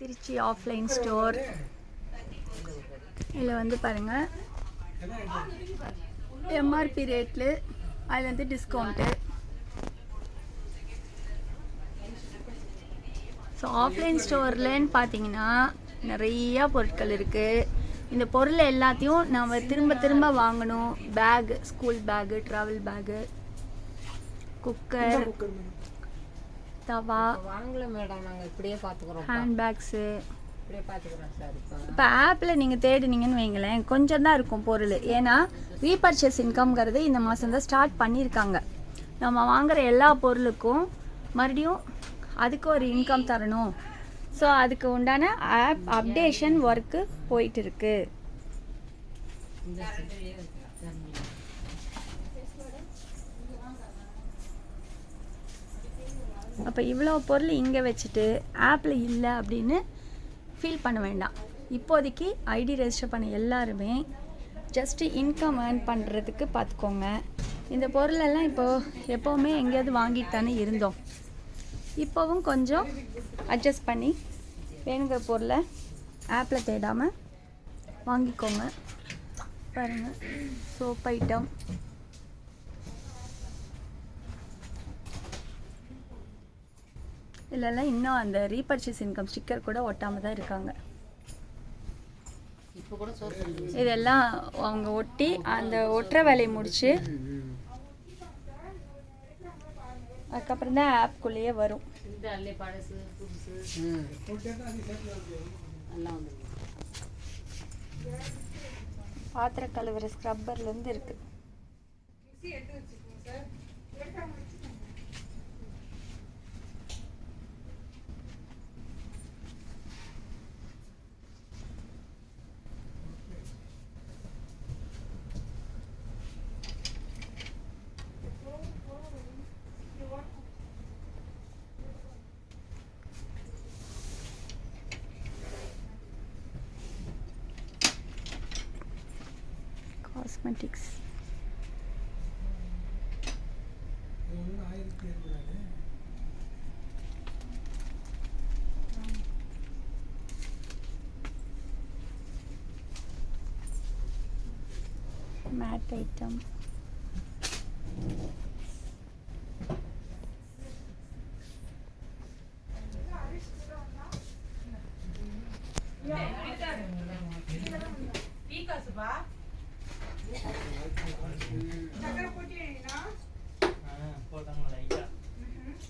Trichy offline store. இதில் வந்து பாருங்கள், எம்ஆர்பி ரேட்டில் அதில் வந்து டிஸ்கவுண்ட்டு. ஸோ ஆஃப்லைன் ஸ்டோர்லன்னு பார்த்தீங்கன்னா நிறையா பொருட்கள் இருக்குது. இந்த பொருள் எல்லாத்தையும் நம்ம திரும்ப திரும்ப வாங்கணும். Bag, school bag, travel bag, cooker, தவா, வாங்கல மேடம், நாங்கள் இப்படியே பார்த்துக்குறோம். ஹேண்ட் பேக்ஸு இப்படியே பார்த்துக்குறோம் சார். இப்போ ஆப்பில் நீங்கள் தேடினீங்கன்னு வைங்களேன், கொஞ்சம் தான் இருக்கும் பொருள். ஏன்னா ரீபர்ச்சேஸ் இன்கம்ங்கிறது இந்த மாதம் தான் ஸ்டார்ட் பண்ணியிருக்காங்க. நம்ம வாங்குகிற எல்லா பொருளுக்கும் மறுபடியும் அதுக்கு ஒரு இன்கம் தரணும். ஸோ அதுக்கு உண்டான ஆப் அப்டேஷன் ஒர்க்கு போயிட்டு இருக்கு. அப்போ இவ்வளோ பொருள் இங்கே வச்சுட்டு ஆப்பில் இல்லை அப்படின்னு ஃபீல் பண்ண வேண்டாம். இப்போதைக்கு ஐடி ரெஜிஸ்டர் பண்ண எல்லாருமே ஜஸ்ட்டு இன்கம் ஏர்ன் பண்ணுறதுக்கு பார்த்துக்கோங்க. இந்த பொருளெல்லாம் எப்போவுமே எங்கேயாவது வாங்கிட்டு தானே இருந்தோம். இப்போவும் கொஞ்சம் அட்ஜஸ்ட் பண்ணி வேணுங்கிற பொருளை ஆப்பில் தேடாமல் வாங்கிக்கோங்க. பாருங்கள், சோப் ஐட்டம், இல்லைல்லாம் இன்னும் அந்த ரீபர்ச்சேஸ் இன்கம் ஸ்டிக்கர் கூட ஒட்டாமல் தான் இருக்காங்க. இதெல்லாம் அவங்க ஒட்டி அந்த ஒட்டுற வேலையை முடித்து அதுக்கப்புறம் தான் ஆப்குள்ளேயே வரும். பாத்திரம் கழுவுற ஸ்க்ரப்பர்லேருந்து இருக்குது. காஸ்மெட்டிக்ஸ், மேட் ஐட்டம்,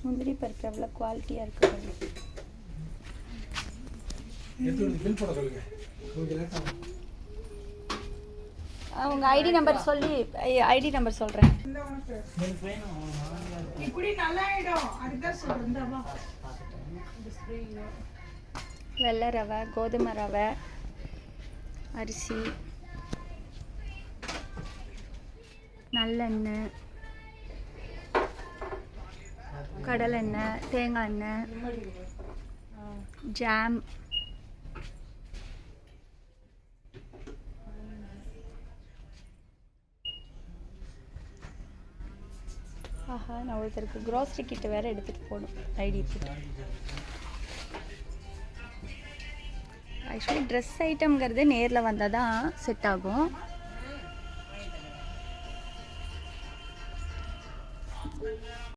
முந்திரி பருப்பு எவ்வளோ குவாலிட்டியாக இருக்குது. அவங்க ஐடி நம்பர் சொல்லி ஐடி நம்பர் சொல்கிறேன். வெள்ளை ரவை, கோதுமை ரவை, அரிசி, நல்லெண்ணெய், கடலெண்ணெய், தேங்காய் எண்ணெய், ஜாம், ஆஹா, நான் ஒருத்தருக்கு க்ரோசரி கிட்ட வேறு எடுத்துகிட்டு போகணும் ஐடி. ஆக்சுவலி ட்ரெஸ் ஐட்டம்ங்கிறது நேரில் வந்தால் தான் செட் ஆகும்.